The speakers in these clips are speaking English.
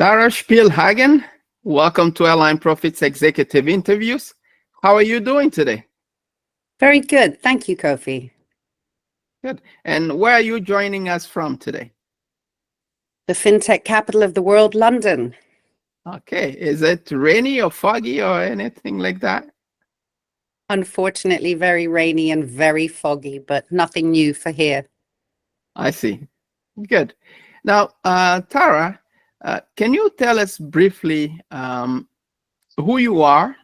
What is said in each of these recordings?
Tara Spielhagen, welcome to Airline Profits Executive Interviews. How are you doing today? Very good. Thank you, Kofi. Good. And where are you joining us from today? The fintech capital of the world, London. Okay. Is it rainy or foggy or anything like that? Unfortunately, very rainy and very foggy, but nothing new for here. I see. Good. Now, Tara, can you tell us briefly who you are,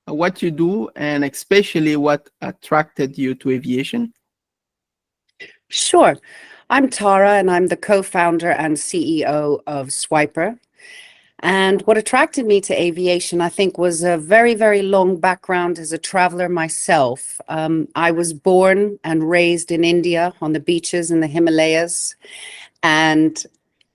what you do, and especially what attracted you to aviation? Sure. I'm Tara, and I'm the co-founder and CEO of Swiipr. And what attracted me to aviation, I think, was a very, very long background as a traveler myself. I was born and raised in India on the beaches in the Himalayas. And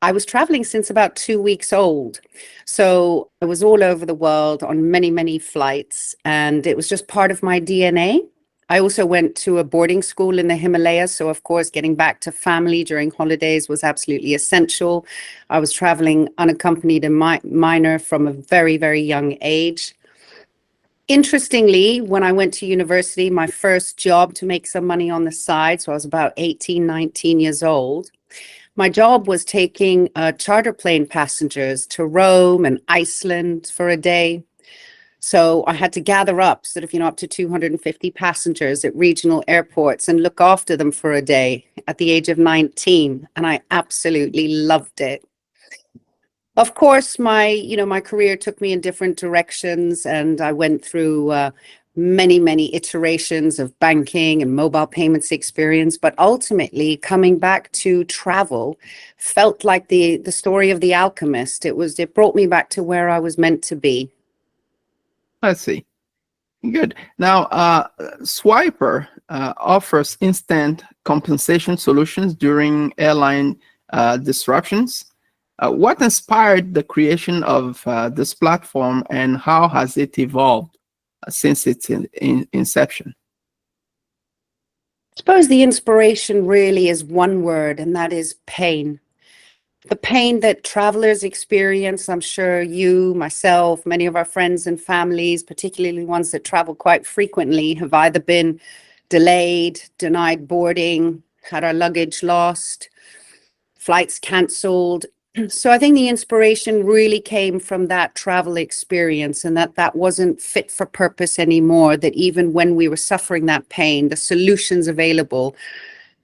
I was traveling since about 2 weeks old. So I was all over the world on many, many flights, and it was just part of my DNA. I also went to a boarding school in the Himalayas. So, of course, getting back to family during holidays was absolutely essential. I was traveling unaccompanied and minor from a very, very young age. Interestingly, when I went to university, my first job to make some money on the side, so I was about 18, 19 years old, my job was taking charter plane passengers to Rome and Iceland for a day. So I had to gather up up to 250 passengers at regional airports and look after them for a day at the age of 19. And I absolutely loved it. Of course, my career took me in different directions, and I went through many, many iterations of banking and mobile payments experience. But ultimately, coming back to travel felt like the story of the alchemist. It brought me back to where I was meant to be. I see. Good. Now, Swiipr offers instant compensation solutions during airline disruptions. What inspired the creation of this platform, and how has it evolved since its inception? I suppose the inspiration really is one word, and that is pain. The pain that travelers experience, I'm sure you, myself, many of our friends and families, particularly ones that travel quite frequently, have either been delayed, denied boarding, had our luggage lost, flights cancelled. So I think the inspiration really came from that travel experience, and that wasn't fit for purpose anymore, that even when we were suffering that pain, the solutions available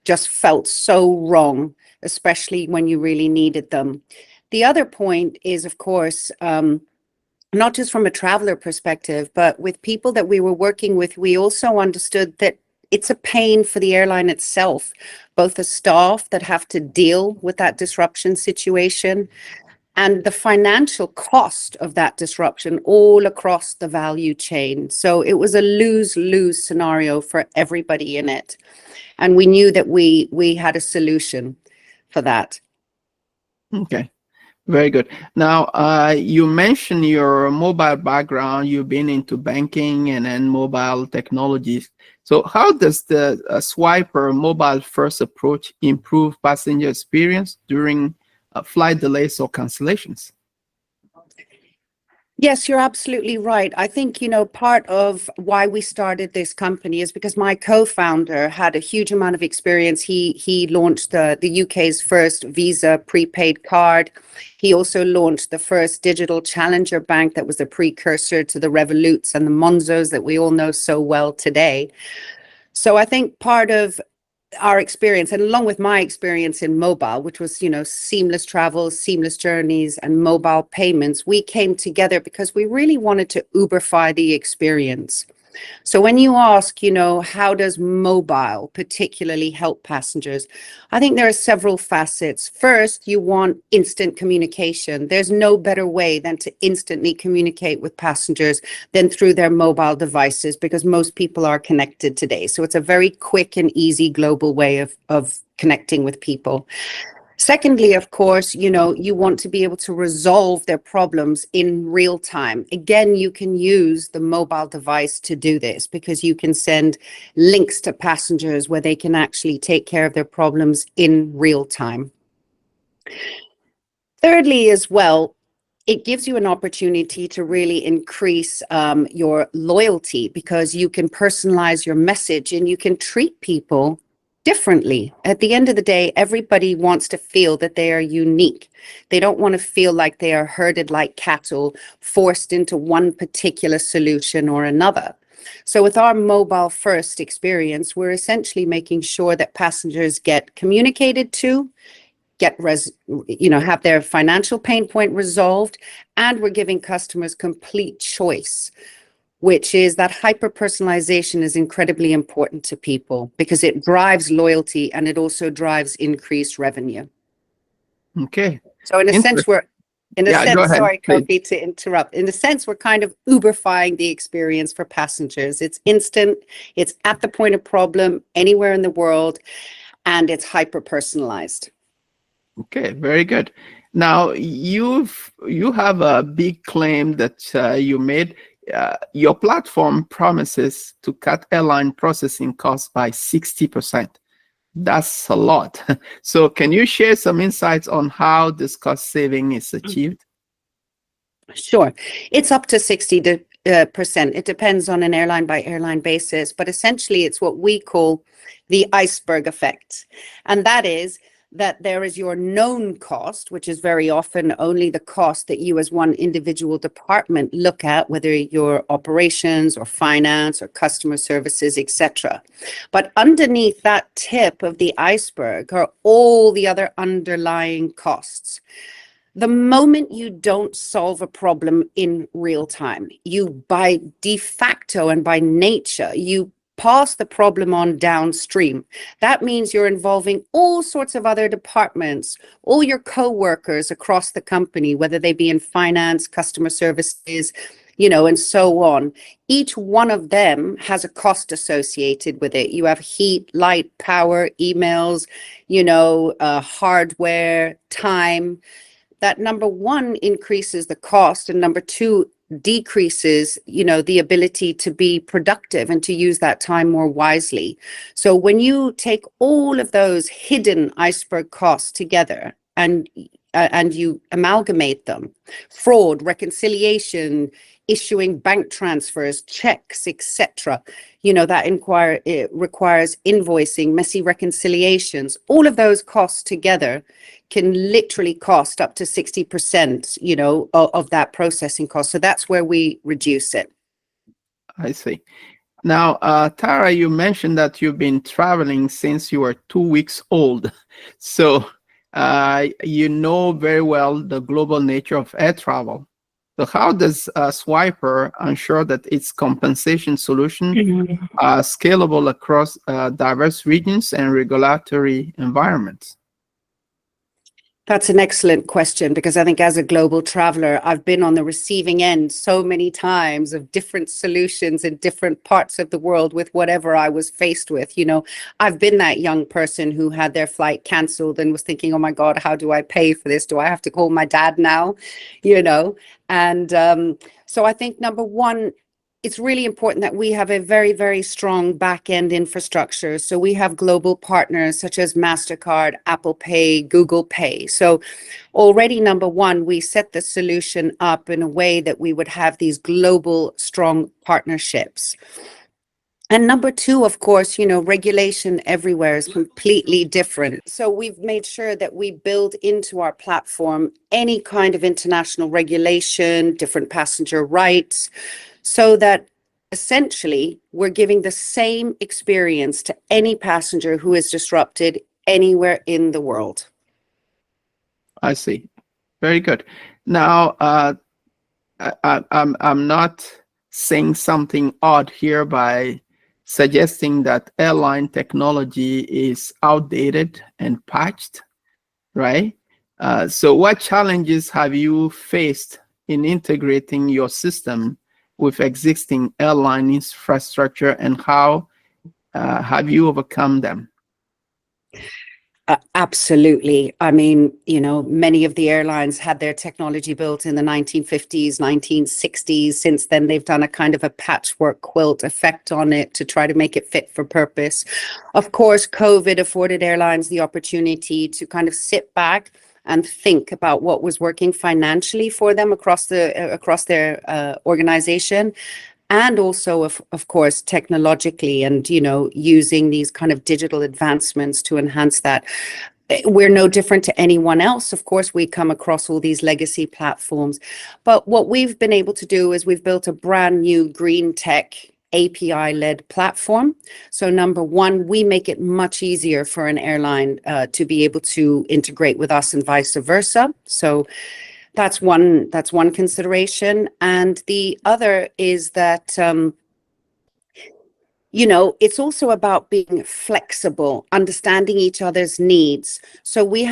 just felt so wrong, especially when you really needed them. The other point is, of course, not just from a traveler perspective, but with people that we were working with, we also understood that it's a pain for the airline itself, both the staff that have to deal with that disruption situation and the financial cost of that disruption all across the value chain. So it was a lose-lose scenario for everybody in it. And we knew that we had a solution for that. Okay. Very good. Now, you mentioned your mobile background. You've been into banking and then mobile technologies. So how does the Swiipr mobile-first approach improve passenger experience during flight delays or cancellations? Yes, you're absolutely right. I think, part of why we started this company is because my co-founder had a huge amount of experience. He launched the UK's first Visa prepaid card. He also launched the first digital challenger bank that was the precursor to the Revoluts and the Monzos that we all know so well today. So I think part of our experience, and along with my experience in mobile, which was, seamless travel, seamless journeys, and mobile payments, we came together because we really wanted to Uberify the experience. So when you ask, how does mobile particularly help passengers? I think there are several facets. First, you want instant communication. There's no better way than to instantly communicate with passengers than through their mobile devices, because most people are connected today. So it's a very quick and easy global way of connecting with people. Secondly, of course, you want to be able to resolve their problems in real time. Again, you can use the mobile device to do this because you can send links to passengers where they can actually take care of their problems in real time. Thirdly, as well, it gives you an opportunity to really increase your loyalty, because you can personalize your message and you can treat people differently. At the end of the day, everybody wants to feel that they are unique. They don't want to feel like they are herded like cattle, forced into one particular solution or another. So with our mobile first experience, we're essentially making sure that passengers get communicated to, have their financial pain point resolved, and we're giving customers complete choice, which is that hyper personalization is incredibly important to people because it drives loyalty and it also drives increased revenue. Okay. So in a sense, Yeah, go ahead, sorry, please. Kofi, to interrupt. In a sense, we're kind of Uberifying the experience for passengers. It's instant, it's at the point of problem anywhere in the world, and it's hyper personalized. Okay, very good. Now you have a big claim that you made. Your platform promises to cut airline processing costs by 60%. That's a lot. So can you share some insights on how this cost saving is achieved? Sure. It's up to 60%. It depends on an airline by airline basis, but essentially it's what we call the iceberg effect. And that is that there is your known cost, which is very often only the cost that you as one individual department look at, whether your operations or finance or customer services, etc. But underneath that tip of the iceberg are all the other underlying costs. The moment you don't solve a problem in real time, you by de facto and by nature, you pass the problem on downstream. That means you're involving all sorts of other departments, all your co-workers across the company, whether they be in finance, customer services, and so on. Each one of them has a cost associated with it. You have heat, light, power, emails, hardware, time. That number one increases the cost, and number two decreases, the ability to be productive and to use that time more wisely. So when you take all of those hidden iceberg costs together and you amalgamate them, fraud, reconciliation, issuing bank transfers, checks, etc., it requires invoicing, messy reconciliations. All of those costs together can literally cost up to 60%, of that processing cost. So that's where we reduce it. I see. Now, Tara, you mentioned that you've been traveling since you were 2 weeks old. So you know very well the global nature of air travel. So how does Swiipr ensure that its compensation solution are scalable across diverse regions and regulatory environments? That's an excellent question, because I think as a global traveler, I've been on the receiving end so many times of different solutions in different parts of the world with whatever I was faced with. I've been that young person who had their flight canceled and was thinking, oh my God, how do I pay for this? Do I have to call my dad now? And so I think number one, it's really important that we have a very, very strong back-end infrastructure. So we have global partners such as MasterCard, Apple Pay, Google Pay. So already, number one, we set the solution up in a way that we would have these global strong partnerships. And number two, of course, regulation everywhere is completely different. So we've made sure that we build into our platform any kind of international regulation, different passenger rights, so that essentially we're giving the same experience to any passenger who is disrupted anywhere in the world. I see. Very good. Now, I'm not saying something odd here by suggesting that airline technology is outdated and patched, right? So what challenges have you faced in integrating your system with existing airline infrastructure, and how have you overcome them? Absolutely. I mean, many of the airlines had their technology built in the 1950s, 1960s. Since then, they've done a kind of a patchwork quilt effect on it to try to make it fit for purpose. Of course, COVID afforded airlines the opportunity to kind of sit back and think about what was working financially for them across their organization, and also of course technologically, and using these kind of digital advancements to enhance that. We're no different to anyone else. Of course, we come across all these legacy platforms, but what we've been able to do is we've built a brand new green tech API-led platform. So number one, we make it much easier for an airline to be able to integrate with us and vice versa. So that's one consideration. And the other is that it's also about being flexible, understanding each other's needs. So we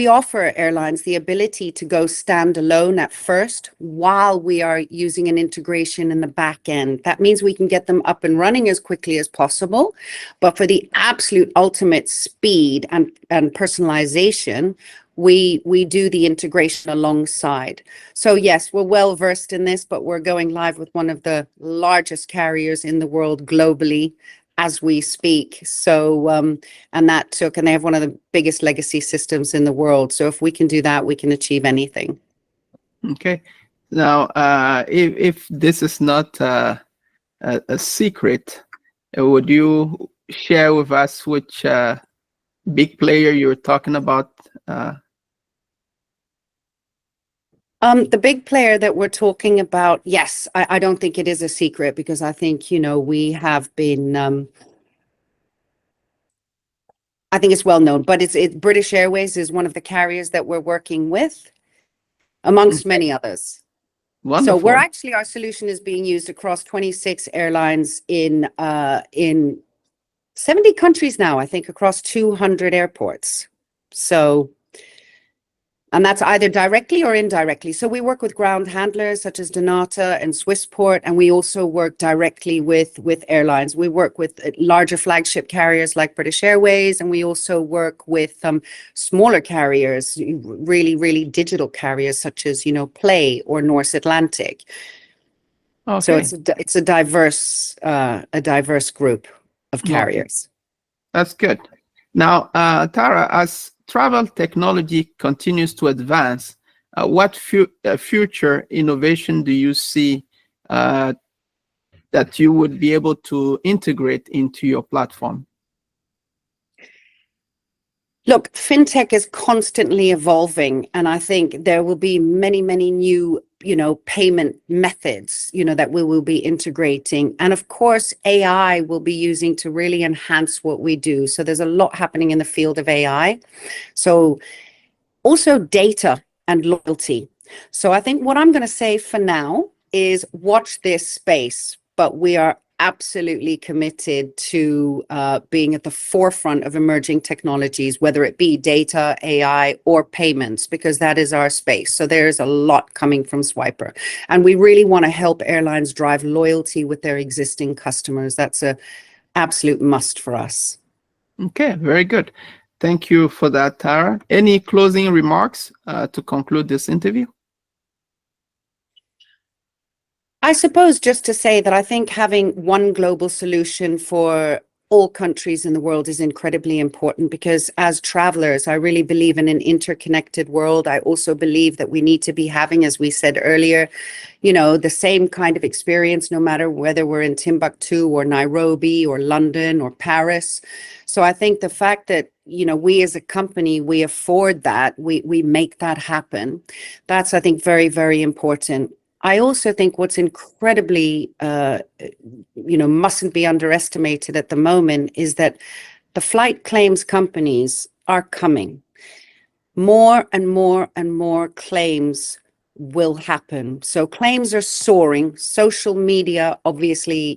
offer airlines the ability to go standalone at first while we are using an integration in the back end. That means we can get them up and running as quickly as possible. But for the absolute ultimate speed and personalization, we do the integration alongside. So yes, we're well versed in this, but we're going live with one of the largest carriers in the world globally as we speak. So and they have one of the biggest legacy systems in the world. So if we can do that, we can achieve anything. Okay. Now, if this is not a secret, would you share with us which big player you're talking about? The big player that we're talking about, yes, I don't think it is a secret, because I think, we have been, I think it's well known, but it's British Airways is one of the carriers that we're working with, amongst many others. Wonderful. So our solution is being used across 26 airlines in 70 countries now, I think, across 200 airports. So, and that's either directly or indirectly. So we work with ground handlers such as Donata and Swissport, and we also work directly with airlines. We work with larger flagship carriers like British Airways, and we also work with smaller carriers, really, really digital carriers such as, Play or Norse Atlantic. Okay. So it's a diverse group of carriers. That's good. Now, Tara, as travel technology continues to advance, what future innovation do you see that you would be able to integrate into your platform? Look, fintech is constantly evolving, and I think there will be many, many new, payment methods, that we will be integrating. And of course, AI will be using to really enhance what we do. So there's a lot happening in the field of AI. So also data and loyalty. So I think what I'm going to say for now is watch this space, but we are absolutely committed to being at the forefront of emerging technologies, whether it be data, AI, or payments, because that is our space. So there's a lot coming from Swiipr. And we really want to help airlines drive loyalty with their existing customers. That's an absolute must for us. Okay, very good. Thank you for that, Tara. Any closing remarks to conclude this interview? I suppose just to say that I think having one global solution for all countries in the world is incredibly important, because as travelers, I really believe in an interconnected world. I also believe that we need to be having, as we said earlier, the same kind of experience, no matter whether we're in Timbuktu or Nairobi or London or Paris. So I think the fact that, we as a company, we afford that, we make that happen. That's, I think, very, very important. I also think what's incredibly, mustn't be underestimated at the moment is that the flight claims companies are coming. More and more and more claims will happen. So claims are soaring. Social media, obviously,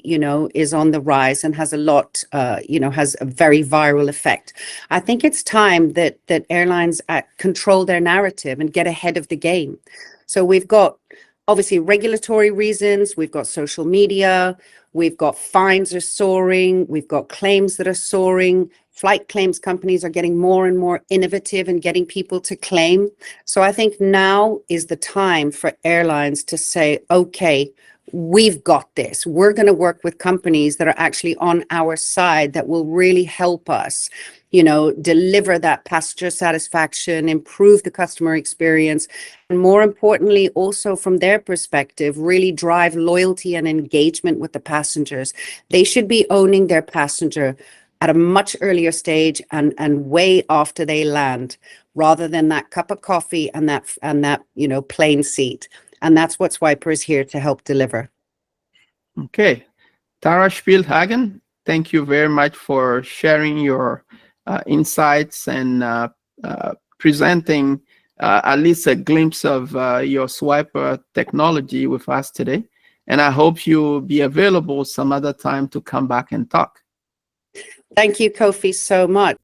is on the rise and has a lot, has a very viral effect. I think it's time that airlines control their narrative and get ahead of the game. So we've got obviously regulatory reasons, we've got social media, we've got fines are soaring, we've got claims that are soaring. Flight claims companies are getting more and more innovative in getting people to claim. So I think now is the time for airlines to say, okay, we've got this. We're going to work with companies that are actually on our side that will really help us, deliver that passenger satisfaction, improve the customer experience, and more importantly, also from their perspective, really drive loyalty and engagement with the passengers. They should be owning their passenger at a much earlier stage and way after they land, rather than that cup of coffee and that plane seat. And that's what Swiipr is here to help deliver. Okay. Tara Spielhagen, thank you very much for sharing your insights and presenting at least a glimpse of your Swiipr technology with us today. And I hope you'll be available some other time to come back and talk. Thank you, Kofi, so much.